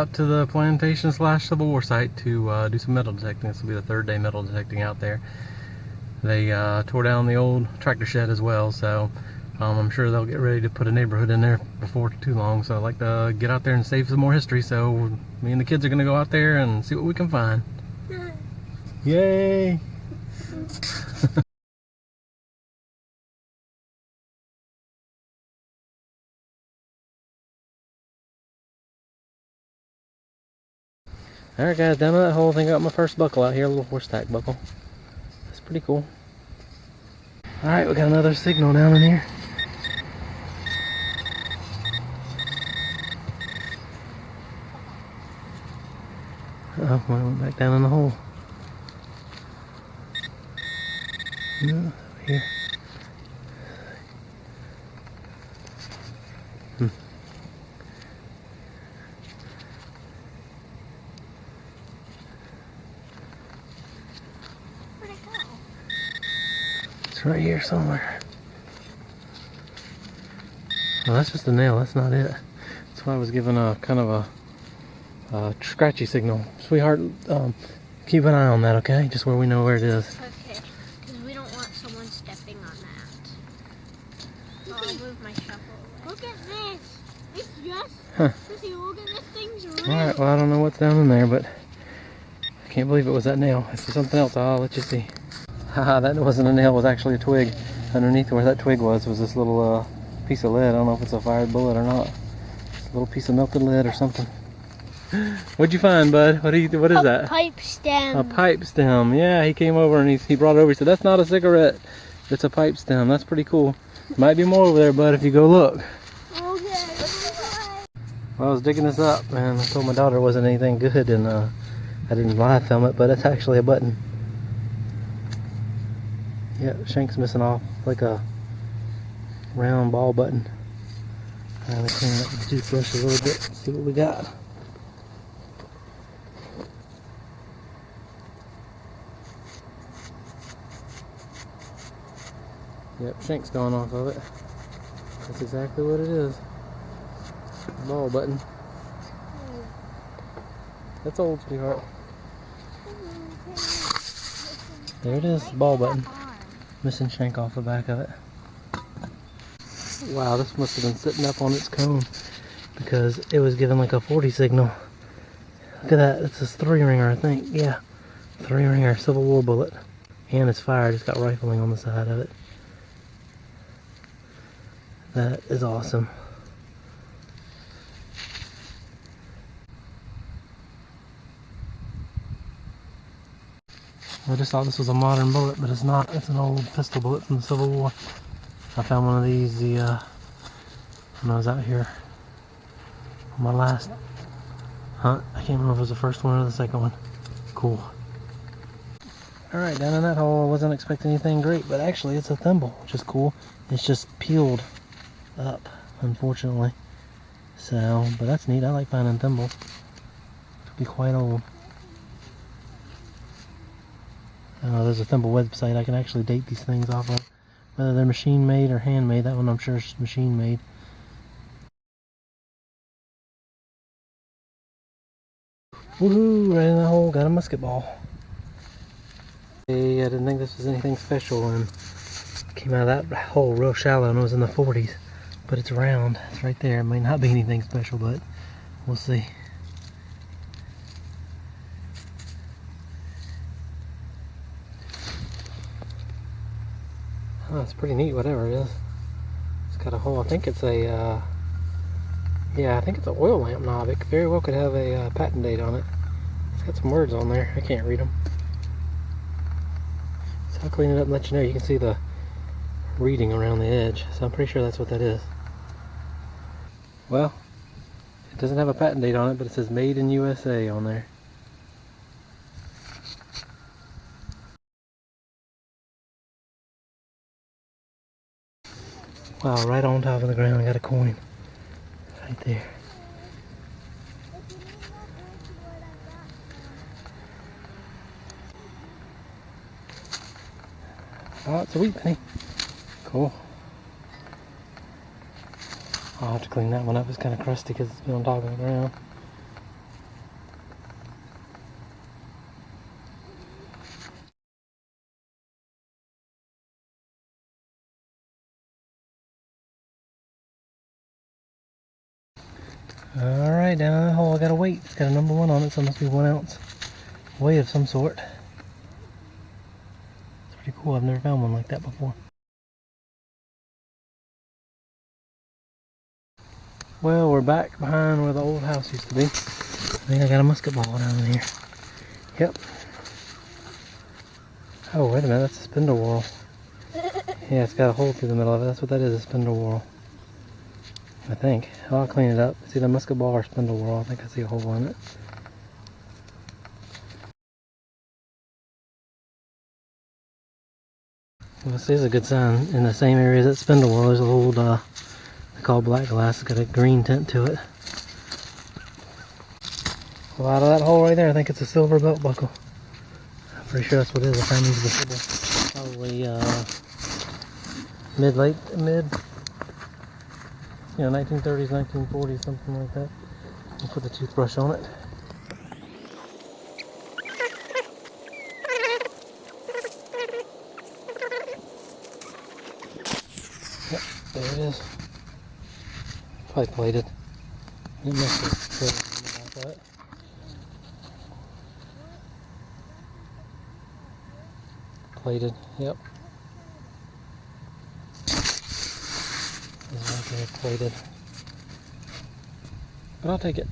out to the plantation / Civil War site to do some metal detecting. This will be the third day metal detecting out there. They tore down the old tractor shed as well, so I'm sure they'll get ready to put a neighborhood in there before too long. So I'd like to get out there and save some more history. So me and the kids are gonna go out there and see what we can find. Yay! Alright guys, down in that hole, I think I got my first buckle out here, a little horse tack buckle. That's pretty cool. Alright, we got another signal down in here. Oh, I went back down in the hole. No, over here. It's right here somewhere. Well, that's just a nail, that's not it. That's why I was given a kind of a scratchy signal. Sweetheart, keep an eye on that, okay? Just where we know where it is. Okay, because we don't want someone stepping on that. So I'll move my shovel away. Look at this! It's just... Sissy, look at this thing's real. Alright, well I don't know what's down in there, but I can't believe it was that nail. If it's something else, I'll let you see. Haha, that wasn't a nail, it was actually a twig. Underneath where that twig was this little piece of lead. I don't know if it's a fired bullet or not. It's a little piece of melted lead or something. What'd you find, bud? What is that? A pipe stem. A pipe stem. Yeah, he came over and he brought it over. He said, that's not a cigarette. It's a pipe stem. That's pretty cool. Might be more over there, bud, if you go look. Okay. Well, I was digging this up, and I told my daughter it wasn't anything good, and I didn't live film it, but it's actually a button. Yeah, shank's missing off, like a round ball button. I'm gonna clean up the toothbrush a little bit, see what we got. Yep, shank's gone off of it. That's exactly what it is. Ball button. That's old, sweetheart. There it is, ball button. Missing shank off the back of it. Wow, this must have been sitting up on its cone because it was giving like a 40 signal. Look at that, it's a 3-ringer, I think. Yeah, 3-ringer Civil War bullet. And it's fired, it's got rifling on the side of it. That is awesome. I just thought this was a modern bullet, but it's not. It's an old pistol bullet from the Civil War. I found one of these when I was out here on my last hunt. I can't remember if it was the first one or the second one. Cool. Alright, down in that hole, I wasn't expecting anything great, but actually it's a thimble, which is cool. It's just peeled up, unfortunately. So, but that's neat. I like finding thimbles. It'll be quite old. There's a thimble website I can actually date these things off of. Whether they're machine made or handmade, that one I'm sure is machine made. Woohoo! Right in the hole, got a musket ball. Hey, I didn't think this was anything special, and came out of that hole real shallow and it was in the 40s. But it's round, it's right there. It might not be anything special, but we'll see. Oh, it's pretty neat, whatever it is. It's got a hole. I think it's a, yeah, I think it's an oil lamp knob. It very well could have a patent date on it. It's got some words on there. I can't read them. So I'll clean it up and let you know. You can see the reading around the edge. So I'm pretty sure that's what that is. Well, it doesn't have a patent date on it, but it says Made in USA on there. Wow, right on top of the ground, I got a coin. Right there. Oh, it's a wheat penny. Cool. I'll have to clean that one up. It's kind of crusty because it's been on top of the ground. Alright, down in that hole I got a weight. It's got a number 1 on it, so it must be 1 ounce weight of some sort. It's pretty cool. I've never found one like that before. Well, we're back behind where the old house used to be. I think I got a musket ball down in here. Yep. Oh, wait a minute, that's a spindle whorl. Yeah, it's got a hole through the middle of it. That's what that is, a spindle whorl. I think. I'll clean it up. It's either musket ball or spindle whorl. I think I see a hole in it. Well, this is a good sign. In the same area as that spindle whorl, there's a old, they call black glass. It's got a green tint to it. Well, out of that hole right there, I think it's a silver belt buckle. I'm pretty sure that's what it is. I found these before. Probably, mid, 1930s, 1940s, something like that. I'll put the toothbrush on it. Yep, there it is. Probably plated. It must have plated like that. Plated, yep. It's right there, plated. But I'll take it.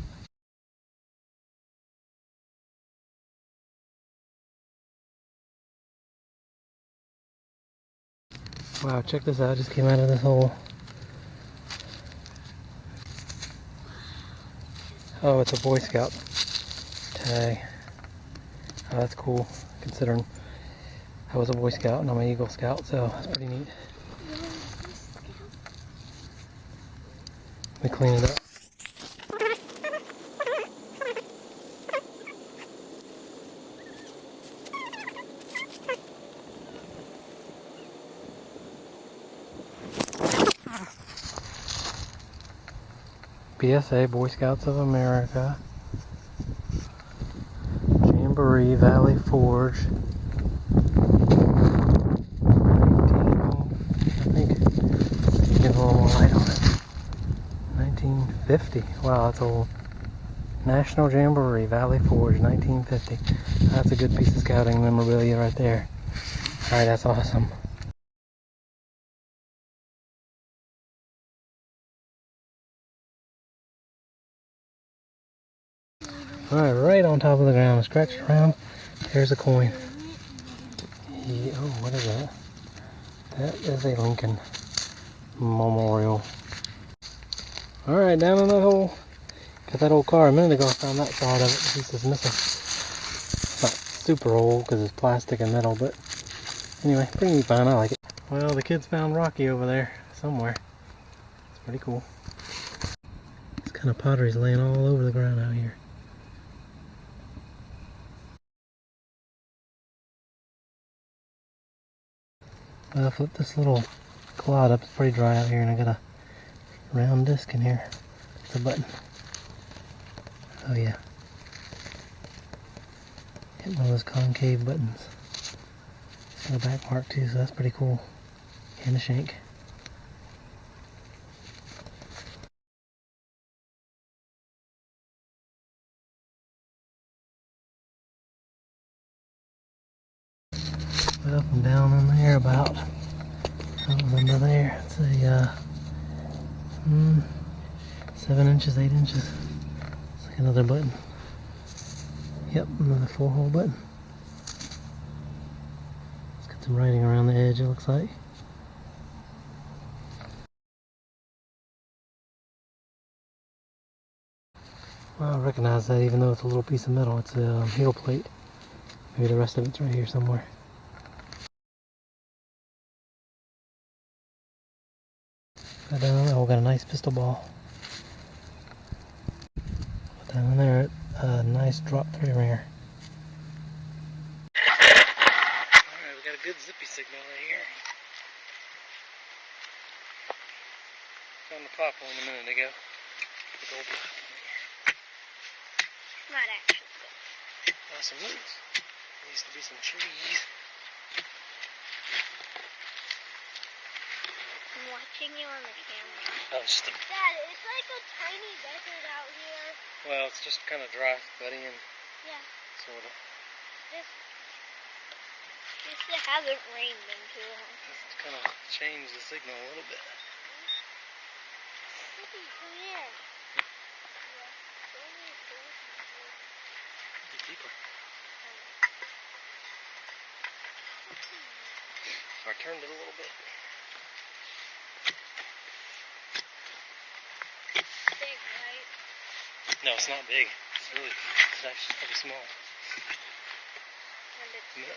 Wow, check this out. I just came out of this hole. Oh, it's a Boy Scout tag. Oh, that's cool, considering I was a Boy Scout and I'm an Eagle Scout, so that's pretty neat. Let me clean it up. BSA, Boy Scouts of America. Jamboree Valley Forge. 1950. Wow, that's old. National Jamboree Valley Forge, 1950. That's a good piece of scouting memorabilia right there. Alright, that's awesome. Alright, right on top of the ground, scratched around. There's a coin. Yeah, oh, what is that? That is a Lincoln Memorial. Alright, down in that hole. Got that old car a minute ago. I found that side of it. The piece is missing. It's not super old because it's plastic and metal, but anyway, pretty neat find. I like it. Well, the kids found Rocky over there somewhere. It's pretty cool. This kind of pottery's laying all over the ground out here. I'll flip this little clod up. It's pretty dry out here, and I got a round disc in here. It's a button. Oh yeah. Hit one of those concave buttons. It's got a back mark too, so that's pretty cool. And a shank. Up and down in there about, that was under there, it's a 7 inches, 8 inches. It's like another button. Yep, another 4-hole button. It's got some writing around the edge, it looks like. Well, I recognize that even though it's a little piece of metal, it's a heel plate. Maybe the rest of it's right here somewhere. But down there, we got a nice pistol ball. But down there, a nice drop 3 ringer. Alright, we got a good zippy signal right here. Found the pop one a minute ago. Big old pop one here. Not actually. Some roots. There used to be some trees. Wow. watching you on the camera. Oh, it's just Dad, it's like a tiny desert out here. well, it's just kind of dry, buddy, and Yeah. sort of. Just it hasn't rained in too long. Just kind of change the signal a little bit. Come here. Be deeper. So I turned it a little bit. Big, right? No, it's not big. It's actually pretty small. And it's No.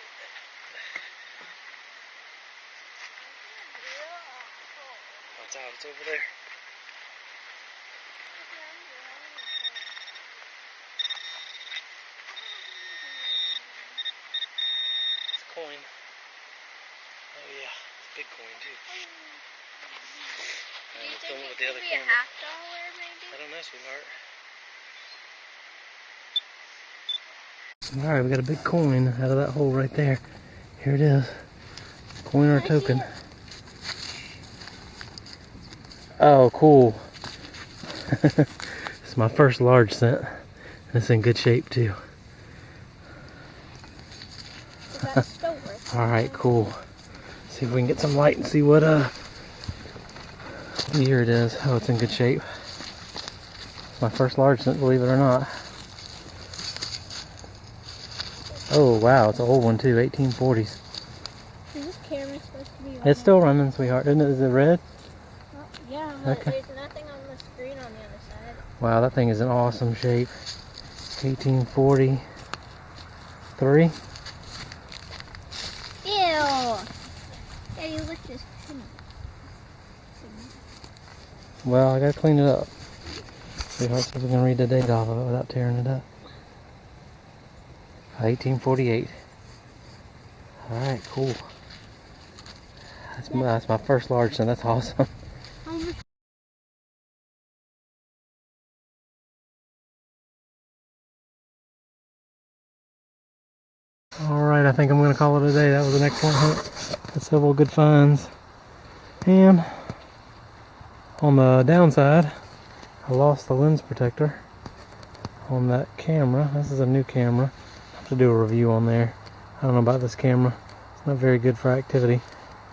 Oh, it's out. It's over there. It's a coin. Oh yeah, it's a big coin too. Do you I'm think filming it with the could other be camera. $1/2 maybe? I don't know, sweetheart. Alright, we got a big coin out of that hole right there. Here it is. Coin or token. Oh, cool. It's my first large cent. And it's in good shape too. Alright, cool. See if we can get some light and see what year it is. Oh, it's in good shape. It's my first large cent, believe it or not. Oh wow, it's an old one too, 1840s. Is this camera supposed to be on? It's still running, sweetheart, isn't it? Is it red? Oh, yeah, but Okay. there's nothing on the screen on the other side. Wow, that thing is in awesome shape. 1843. Ew! Yeah, you look just pink. Well, I gotta clean it up. Sweetheart, so we can read the date off of it without tearing it up. 1848. Alright, cool. That's my first large cent. That's awesome. Alright, I think I'm going to call it a day. That was an excellent hunt. Got several good finds. And on the downside, I lost the lens protector on that camera. This is a new camera. I have to do a review on there. I don't know about this camera. It's not very good for activity.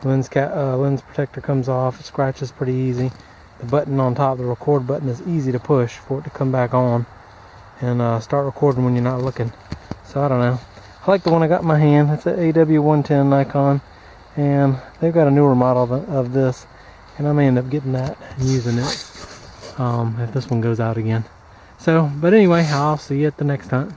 Lens protector comes off. It scratches pretty easy. The button on top, the record button, is easy to push for it to come back on and start recording when you're not looking. So I don't know. I like the one I got in my hand. It's an AW 110 Nikon, and they've got a newer model of this, and I may end up getting that and using it if this one goes out again. So, but anyway, I'll see you at the next hunt.